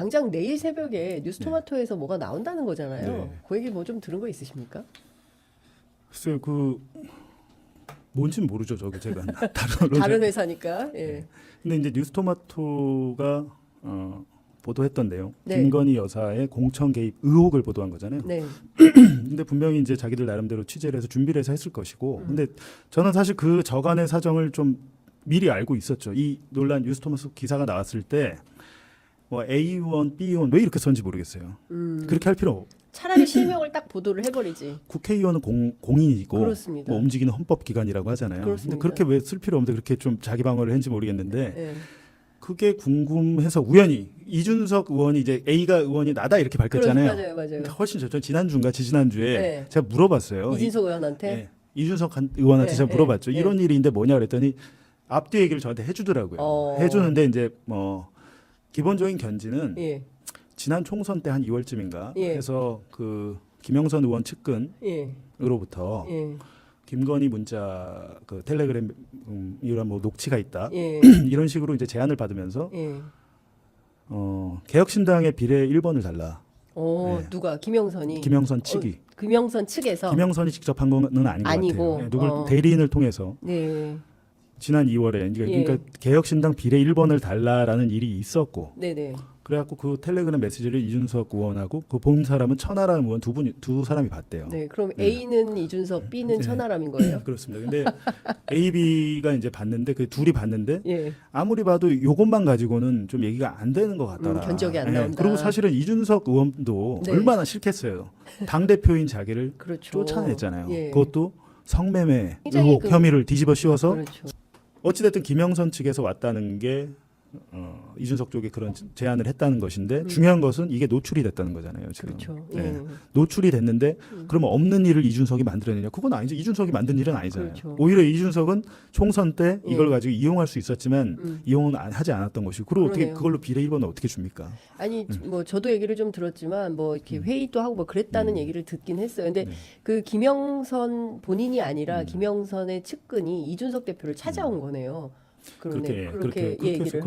당장 내일 새벽에 뉴스토마토에서 뭐가 나온다는 거잖아요. 네. 그 얘기 뭐 좀 들은 거 있으십니까? 글쎄요, 뭔지는 모르죠. 제가 다른 다른 회사니까. 예. 근데 이제 뉴스토마토가 보도했던 내용, 네. 김건희 여사의 공천 개입 의혹을 보도한 거잖아요. 네. 근데 분명히 이제 자기들 나름대로 취재를 해서 준비를 해서 했을 것이고, 근데 저는 사실 그 저간의 사정을 좀 미리 알고 있었죠. 이 논란 뉴스토마토 기사가 나왔을 때 뭐 A1, B1 왜 이렇게 썼는지 모르겠어요. 그렇게 할 필요 없고. 차라리 실명을 딱 보도를 해버리지. 국회의원은 공인이고 그렇습니다. 뭐 움직이는 헌법기관이라고 하잖아요. 그렇습니다. 근데 그렇게 왜 쓸 필요 없는데 그렇게 좀 자기 방어를 했는지 모르겠는데 예. 그게 궁금해서 우연히 이준석 의원이 이제 A가 의원이 나다 이렇게 밝혔잖아요. 맞아요. 그러니까 훨씬 전 지난주인가 지지난주에 네. 제가 물어봤어요. 이진석 의원한테. 예, 이준석 의원한테 네, 제가 물어봤죠. 네, 이런 일이 있는데 뭐냐 그랬더니 앞뒤 얘기를 저한테 해주더라고요. 해주는데 이제 뭐 기본적인 견지는 예. 지난 총선 때 한 2월쯤인가 예. 해서 그 김영선 의원 측근으로부터 예. 예. 김건희 문자 그 텔레그램 이런 뭐 녹취가 있다 예. 이런 식으로 이제 제안을 받으면서 예. 개혁신당의 비례 1번을 달라. 네. 누가 김영선이. 김영선 측이. 김영선 측에서. 김영선이 직접 한 건 아닌 아니고, 것 같아요. 누굴 어. 대리인을 통해서 네. 지난 2월에 그러니까 개혁신당 비례 1번을 달라라는 일이 있었고 네네. 그래갖고 그 텔레그램 메시지를 이준석 의원하고 그 본 사람은 천하람 의원 두 사람이 봤대요. 네. 그럼 A는 이준석, B는 네. 천하람인 거예요? 그렇습니다. 근데 A, B가 이제 봤는데 그 둘이 봤는데 예. 아무리 봐도 요것만 가지고는 좀 얘기가 안 되는 것 같더라. 견적이 안 나온다. 그리고 사실은 이준석 의원도 네. 얼마나 싫겠어요. 당 대표인 자기를 그렇죠. 쫓아냈잖아요. 예. 그것도 성매매 굉장히 의혹 혐의를 뒤집어 씌워서 그렇죠. 어찌됐든 김영선 측에서 왔다는 게 이준석 쪽에 그런 제안을 했다는 것인데 중요한 것은 이게 노출이 됐다는 거잖아요. 지금. 그렇죠. 네. 예. 노출이 됐는데 그러면 없는 일을 이준석이 만들어내냐? 그건 아니죠. 이준석이 만든 일은 아니잖아요. 그렇죠. 오히려 이준석은 총선 때 예. 이걸 가지고 이용할 수 있었지만 이용은 하지 않았던 것이고 그리고 어떻게 그러네요. 그걸로 비례 1번을 어떻게 줍니까? 아니 뭐 저도 얘기를 좀 들었지만 뭐 이렇게 회의도 하고 뭐 그랬다는 얘기를 듣긴 했어요. 근데 네. 그 김영선 본인이 아니라 김영선의 측근이 이준석 대표를 찾아온 거네요. 그렇게 얘기를 해서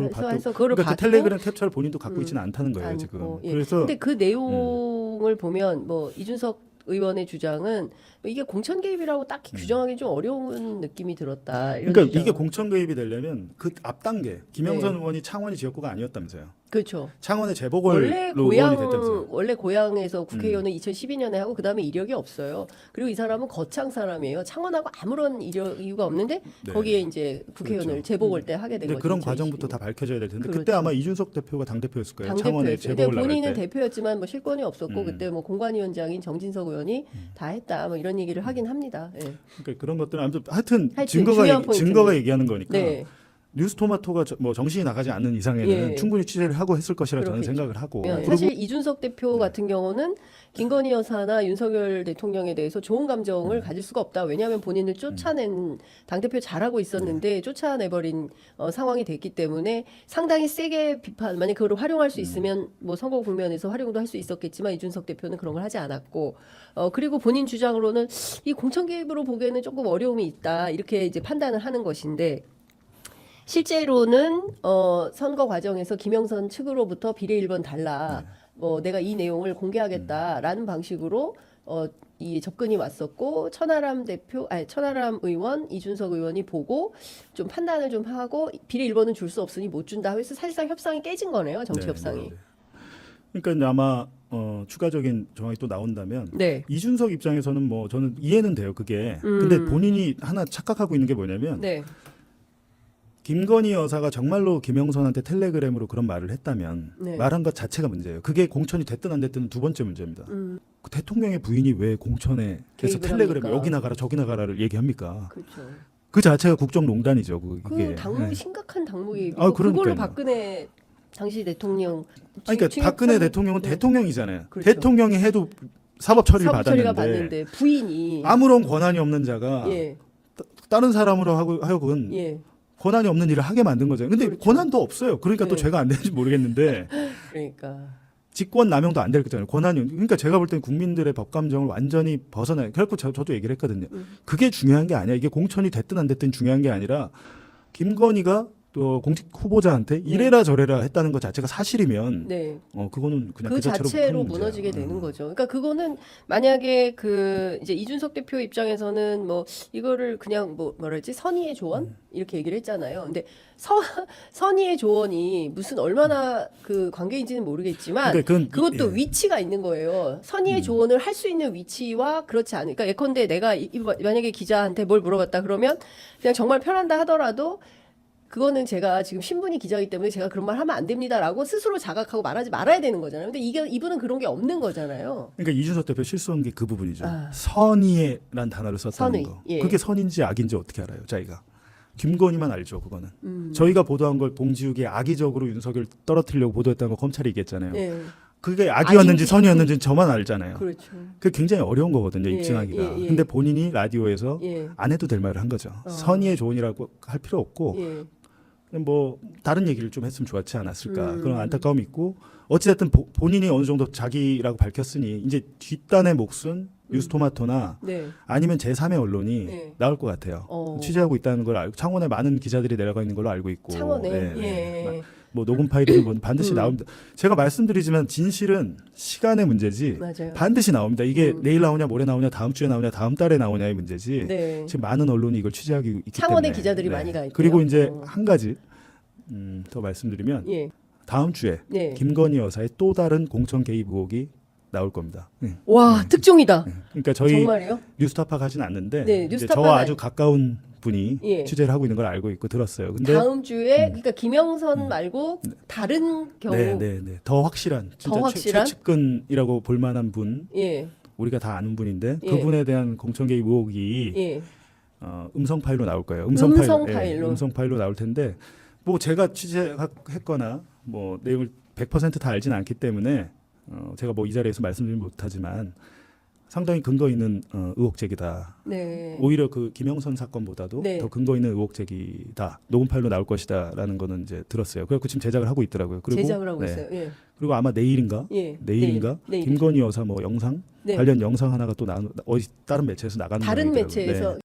그거를 그러니까 받고 그 텔레그램 캡처를 본인도 갖고 있지는 않다는 거예요 지금. 않고, 예. 그래서 근데 그 내용을 보면 뭐 이준석 의원의 주장은 이게 공천 개입이라고 딱히 규정하기 좀 어려운 느낌이 들었다. 이런 그러니까 주장을. 이게 공천 개입이 되려면 그 앞 단계 김영선 네. 의원이 창원이 지역구가 아니었다면서요. 그렇죠. 창원의 재보궐로 원래 의원이 됐다면서요. 원래 고향에서 국회의원은 2012년에 하고 그다음에 이력이 없어요. 그리고 이 사람은 거창 사람이에요. 창원하고 아무런 이유가 없는데 네. 거기에 이제 국회의원을 그렇죠. 재보궐 때 하게 된 근데 거죠. 그런 2012. 과정부터 다 밝혀져야 될 텐데 그렇죠. 그때 아마 이준석 대표가 당 대표였을 거예요. 창원의 당대표였어요. 근데 재보궐 나갈 본인은 때. 대표였지만 뭐 실권이 없었고 그때 뭐 공관위원장인 정진석 의원이 다 했다. 뭐 이런 얘기를 하긴 합니다. 예. 그러니까 그런 것들은 하여튼 중요한 포인트는. 증거가 얘기하는 거니까. 네. 뉴스토마토가 뭐 정신이 나가지 않는 이상에는 예. 충분히 취재를 하고 했을 것이라 저는 그렇겠죠. 생각을 하고. 사실 이준석 대표 같은 경우는 김건희 여사나 윤석열 대통령에 대해서 좋은 감정을 가질 수가 없다. 왜냐하면 본인을 쫓아낸 당대표 잘하고 있었는데 쫓아내버린 상황이 됐기 때문에 상당히 세게 비판, 만약 그걸 활용할 수 있으면 뭐 선거 국면에서 활용도 할 수 있었겠지만 이준석 대표는 그런 걸 하지 않았고 그리고 본인 주장으로는 이 공천 개입으로 보기에는 조금 어려움이 있다. 이렇게 이제 판단을 하는 것인데 실제로는 선거 과정에서 김영선 측으로부터 비례 1번 달라. 뭐 내가 이 내용을 공개하겠다라는 방식으로 이 접근이 왔었고 천하람 의원, 이준석 의원이 보고 좀 판단을 좀 하고 비례 1번은 줄 수 없으니 못 준다 해서 사실상 협상이 깨진 거네요. 정치 협상이. 그러니까 이제 아마 추가적인 정황이 또 나온다면 네. 이준석 입장에서는 뭐 저는 이해는 돼요. 그게. 근데 본인이 하나 착각하고 있는 게 뭐냐면 네. 김건희 여사가 정말로 김영선한테 텔레그램으로 그런 말을 했다면 네. 말한 것 자체가 문제예요. 그게 공천이 됐든 안 됐든 두 번째 문제입니다. 그 대통령의 부인이 왜 공천에 그래서 개입을 텔레그램 합니까? 여기 나가라 저기 나가라를 얘기합니까? 그렇죠. 그 자체가 국정농단이죠. 그게. 그 당목이 네. 심각한 당목이고 아, 그러니까요. 그걸로 박근혜 당시 대통령 아니, 그러니까 박근혜 대통령은 네. 대통령이잖아요. 그렇죠. 대통령이 해도 사법 처리를 사법 처리가 받았는데 받는데 부인이 아무런 권한이 없는 자가 예. 다른 사람으로 하여금 예. 권한이 없는 일을 하게 만든 거죠. 근데 그렇죠. 권한도 없어요. 그러니까 또 네. 죄가 안 되는지 모르겠는데 그러니까 직권 남용도 안 될 거잖아요. 권한이 그러니까 제가 볼 때는 국민들의 법 감정을 완전히 벗어나요. 결국 저도 얘기를 했거든요. 그게 중요한 게 아니야. 이게 공천이 됐든 안 됐든 중요한 게 아니라 김건희가 또 공직 후보자한테 이래라 저래라 했다는 것 자체가 사실이면 네. 그거는 그냥 그 자체로 자체로 큰 문제야. 무너지게 되는 거죠. 그러니까 그거는 만약에 그 이제 이준석 대표 입장에서는 뭐 이거를 그냥 뭐랄지 선의의 조언 이렇게 얘기를 했잖아요. 근데 선의의 조언이 무슨 얼마나 그 관계인지는 모르겠지만 그러니까 그것도 위치가 있는 거예요. 선의의 조언을 할 수 있는 위치와 그렇지 않으니까 그러니까 예컨대 내가 만약에 기자한테 뭘 물어봤다 그러면 그냥 정말 편한다 하더라도 그거는 제가 지금 신분이 기자이기 때문에 제가 그런 말 하면 안 됩니다라고 스스로 자각하고 말하지 말아야 되는 거잖아요. 근데 이분은 그런 게 없는 거잖아요. 그러니까 이준석 대표 실수한 게 그 부분이죠. 아. 선의란 단어를 썼다는 선의, 거. 예. 그게 선인지 악인지 어떻게 알아요, 자기가? 김건희만 알죠, 그거는. 저희가 보도한 걸 봉지욱이 악의적으로 윤석열 떨어뜨리려고 보도했다는 거 검찰이 얘기했잖아요. 예. 그게 악이었는지 악인지. 선이었는지 저만 알잖아요. 그렇죠. 그게 굉장히 어려운 거거든요, 예, 입증하기가. 예, 예. 근데 본인이 라디오에서 예. 안 해도 될 말을 한 거죠. 선의의 조언이라고 할 필요 없고 예. 뭐 다른 얘기를 좀 했으면 좋았지 않았을까 그런 안타까움이 있고 어찌됐든 본인이 어느 정도 자기라고 밝혔으니 이제 뒷단의 몫은 뉴스토마토나 네. 아니면 제3의 언론이 네. 나올 것 같아요. 어. 취재하고 있다는 걸 알고 창원에 많은 기자들이 내려가 있는 걸로 알고 있고 창원에 네. 예. 뭐 녹음 파일은 뭐 반드시 나옵니다. 제가 말씀드리지만 진실은 시간의 문제지 맞아요. 반드시 나옵니다. 이게 내일 나오냐 모레 나오냐 다음 주에 나오냐 다음 달에 나오냐의 문제지 네. 지금 많은 언론이 이걸 취재하기 있기 창원에 때문에 기자들이 많이 가 있대요. 그리고 이제 어. 한 가지 더 말씀드리면 예. 다음 주에 네. 김건희 여사의 또 다른 공천 개입 의혹이 나올 겁니다. 와, 특종이다. 그러니까 저희 정말요? 뉴스타파 가지는 않는데 네, 이제 뉴스타파는 저와 아주 가까운 분이 예. 취재를 하고 있는 걸 알고 있고 들었어요. 근데 다음 주에 그러니까 김영선 말고 다른 경우 네. 더 확실한 진짜 확실한? 최측근이라고 볼 만한 분 예. 우리가 다 아는 분인데 예. 그분에 대한 공천 개입 의혹이 예. 음성 파일로 나올 거예요. 음성 파일로. 파일로. 음성 파일로 나올 텐데 뭐 제가 취재했거나 뭐 내용을 100%다 알지는 않기 때문에 제가 뭐 이 자리에서 말씀드리지 못하지만 상당히 근거 있는 의혹 제기다. 네. 오히려 그 김영선 사건보다도 네. 더 근거 있는 의혹 제기다. 녹음 파일로 나올 것이다라는 거는 이제 들었어요. 그래서 지금 제작을 하고 있더라고요. 그리고 제작을 하고 네. 있어요. 예. 그리고 아마 내일인가? 예. 내일인가? 내일. 김건희 여사 뭐 영상 네. 관련 영상 하나가 또 어디 다른 매체에서 나가는 다른 모양이더라고요. 매체에서 네.